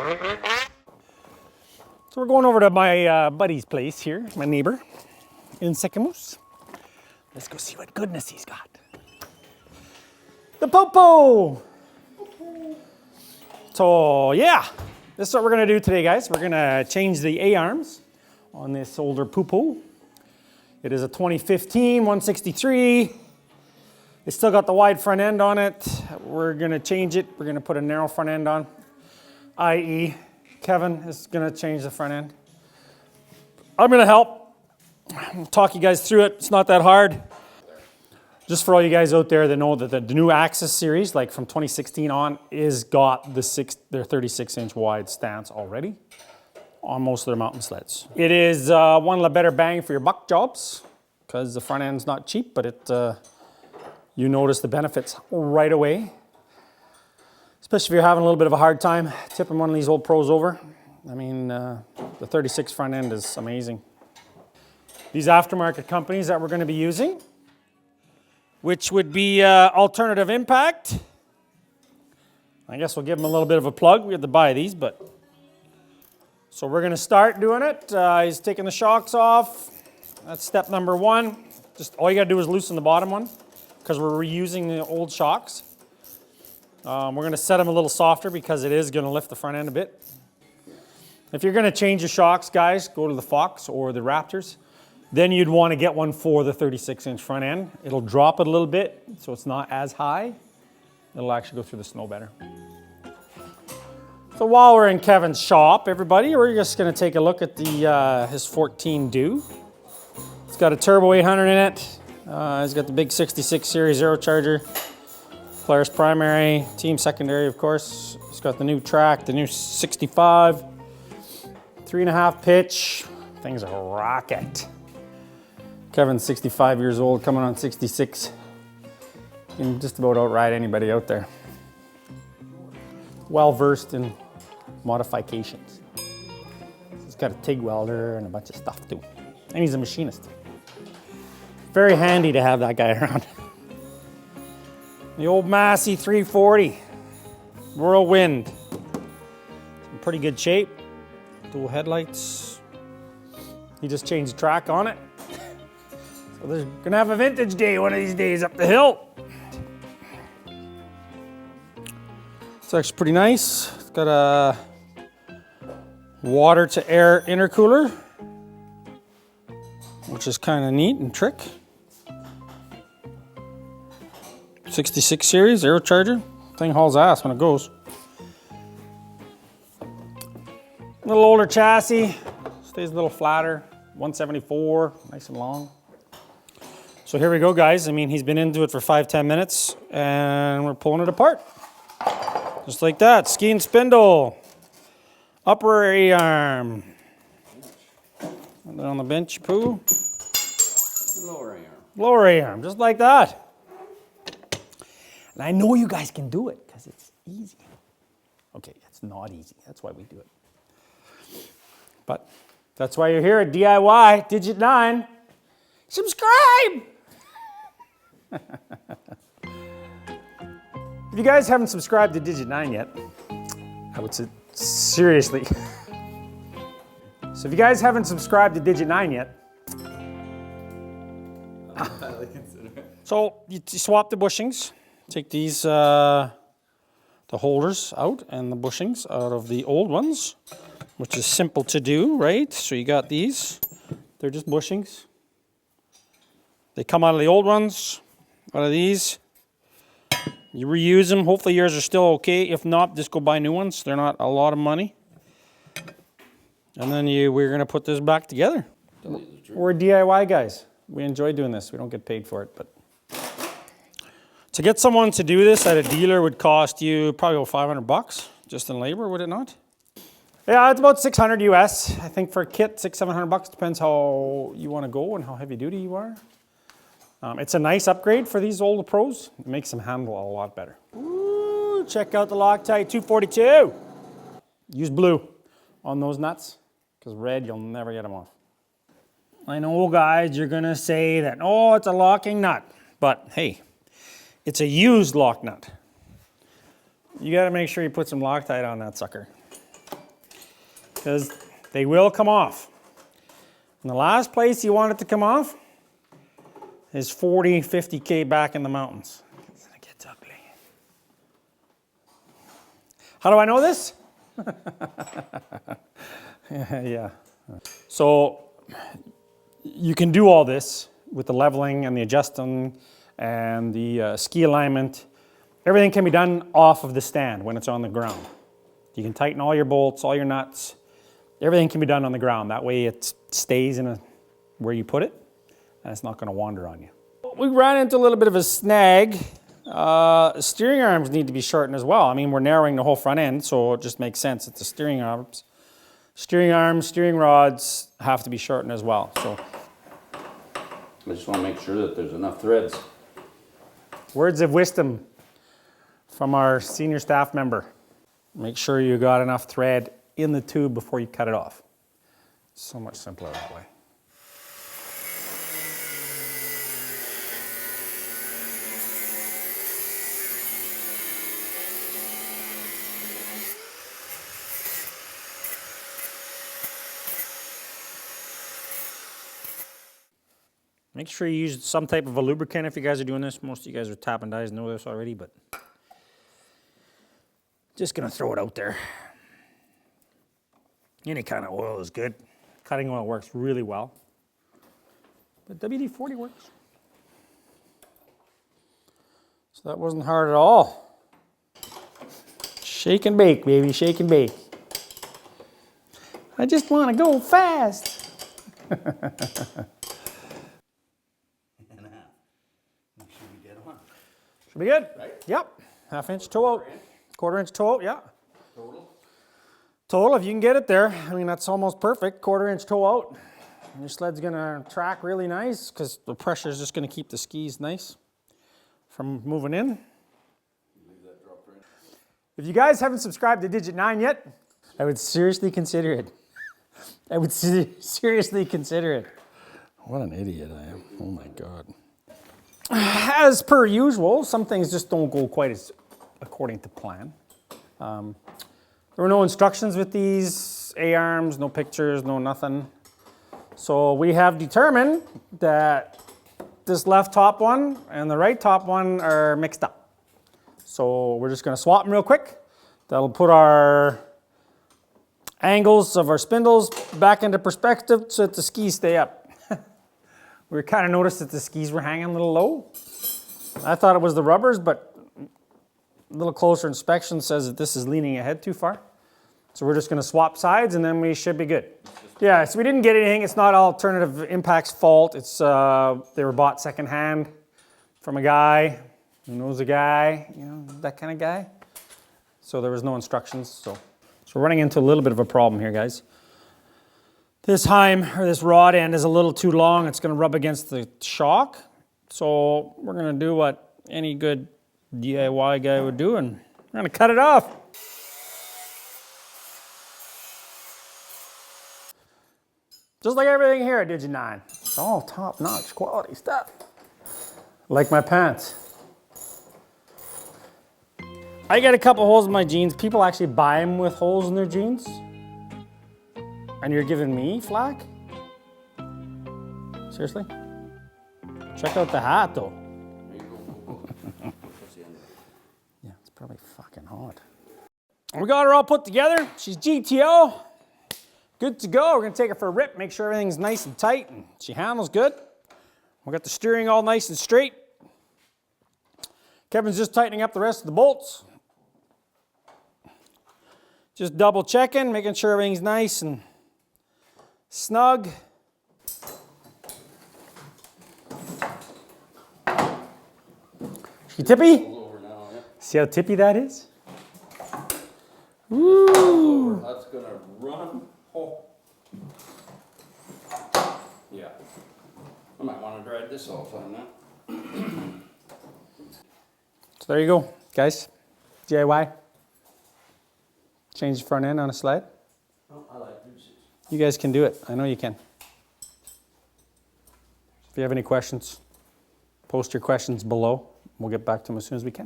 So we're going over to my buddy's place here, my neighbor in Sycamoose. Let's go see what goodness he's got. The Popo! So yeah, this is what we're gonna do today, guys. We're gonna change the A-arms on this older Popo. It is a 2015 163. It's still got the wide front end on it. We're gonna change it. We're gonna put a narrow front end on, i.e. Kevin is gonna change the front end. I'm gonna help. I'll talk you guys through it. It's not that hard. Just for all you guys out there that know that the new Axis series, like from 2016 on, is got their 36-inch wide stance already on most of their mountain sleds. It is one of the better bang for your buck jobs because the front end's not cheap, but it you notice the benefits right away. Especially if you're having a little bit of a hard time tipping one of these old pros over. I mean, the 36 front end is amazing. These aftermarket companies that we're going to be using, which would be Alternative Impact. I guess we'll give them a little bit of a plug. We had to buy these, but. So we're going to start doing it. He's taking the shocks off. That's step number one. Just all you got to do is loosen the bottom one because we're reusing the old shocks. We're going to set them a little softer because it is going to lift the front end a bit. If you're going to change your shocks, guys, go to the Fox or the Raptors. Then you'd want to get one for the 36-inch front end. It'll drop it a little bit so it's not as high. It'll actually go through the snow better. So while we're in Kevin's shop, everybody, we're just going to take a look at the his 14 Dew. It's got a turbo 800 in it. It's got the big 66 series zero charger. Polaris primary, team secondary, of course. It's got the new track, the new 65, 3.5 pitch. Thing's a rocket. Kevin's 65 years old, coming on 66. You can just about outride anybody out there. Well versed in modifications. He's got a TIG welder and a bunch of stuff too. And he's a machinist. Very handy to have that guy around. The old Massey 340, Whirlwind. In pretty good shape. Dual headlights. He just changed the track on it. So they're gonna have a vintage day one of these days up the hill. It's actually pretty nice. It's got a water to air intercooler, which is kind of neat and trick. 66 series, zero charger. Thing hauls ass when it goes. A little older chassis, stays a little flatter. 174, nice and long. So here we go, guys. I mean, he's been into it for 5-10 minutes, and we're pulling it apart. Just like that, ski and spindle. Upper A-arm. And then on the bench, poo. Lower A-arm. Lower A-arm, just like that. And I know you guys can do it because it's easy. Okay, it's not easy. That's why we do it. But that's why you're here at DIY Digit 9. Subscribe! If you guys haven't subscribed to Digit 9 yet, I would say seriously. So if you guys haven't subscribed to Digit 9 yet, so you swap the bushings. Take these, the holders out and the bushings out of the old ones, which is simple to do, right? So you got these. They're just bushings. They come out of the old ones, out of these. You reuse them. Hopefully yours are still okay. If not, just go buy new ones. They're not a lot of money. And then we're going to put this back together. We're DIY guys. We enjoy doing this. We don't get paid for it, but to get someone to do this at a dealer would cost you probably about $500 just in labor, would it not? Yeah, it's about $600 US. I think for a kit, $600-700 depends how you want to go and how heavy duty you are. It's a nice upgrade for these older pros. It makes them handle a lot better. Ooh, check out the Loctite 242. Use blue on those nuts because red, you'll never get them off. I know, guys, you're going to say that, oh, it's a locking nut. But hey, it's a used lock nut. You got to make sure you put some Loctite on that sucker. because they will come off. And the last place you want it to come off is 40, 50K back in the mountains. It gets ugly. How do I know this? Yeah. So you can do all this with the leveling and the adjusting and the ski alignment. Everything can be done off of the stand when it's on the ground. You can tighten all your bolts, all your nuts. Everything can be done on the ground. That way it stays in where you put it and it's not going to wander on you. We ran into a little bit of a snag. Steering arms need to be shortened as well. I mean, we're narrowing the whole front end, so it just makes sense that the steering arms, steering rods have to be shortened as well. So I just want to make sure that there's enough threads. words of wisdom from our senior staff member. Make sure you got enough thread in the tube before you cut it off. It's so much simpler that way. Make sure you use some type of a lubricant if you guys are doing this. Most of you guys are tap and dies know this already, but just gonna throw it out there. Any kind of oil is good. Cutting oil works really well, but WD-40 works. So that wasn't hard at all. Shake and bake, baby, shake and bake. I just want to go fast. Should be good. Right? Yep. Half-inch toe out. Quarter-inch toe out, yeah. Total, if you can get it there. I mean, that's almost perfect. Quarter-inch toe out. And your sled's going to track really nice because the pressure is just going to keep the skis nice from moving in. If you guys haven't subscribed to Digit 9 yet, I would seriously consider it. I would seriously consider it. What an idiot I am. Oh my God. As per usual, some things just don't go quite as according to plan. There were no instructions with these A-arms, no pictures, no nothing. So we have determined that this left top one and the right top one are mixed up. So we're just going to swap them real quick. That'll put our angles of our spindles back into perspective so that the skis stay up. We kind of noticed that the skis were hanging a little low. I thought it was the rubbers, but a little closer inspection says that this is leaning ahead too far. So we're just going to swap sides and then we should be good. Yeah, so we didn't get anything. It's not Alternative Impact's fault. It's they were bought secondhand from a guy who knows a guy, you know, that kind of guy. So there was no instructions. So we're running into a little bit of a problem here, guys. This this rod end is a little too long. It's going to rub against the shock. So we're going to do what any good DIY guy would do, and we're going to cut it off. Just like everything here at Digit 9. It's all top-notch quality stuff. Like my pants. I got a couple holes in my jeans. People actually buy them with holes in their jeans. And you're giving me flack? Seriously? Check out the hat, though. Yeah, it's probably fucking hot. We got her all put together. She's GTO. Good to go. We're going to take her for a rip, make sure everything's nice and tight, and she handles good. We got the steering all nice and straight. Kevin's just tightening up the rest of the bolts. Just double checking, making sure everything's nice and snug. She tippy? See how tippy that is? Woo! That's gonna run. Oh. Yeah. I might want to drag this off on that. So there you go, guys. DIY. Change the front end on a sled. Oh, I like deuces. You guys can do it. I know you can. If you have any questions, post your questions below. We'll get back to them as soon as we can.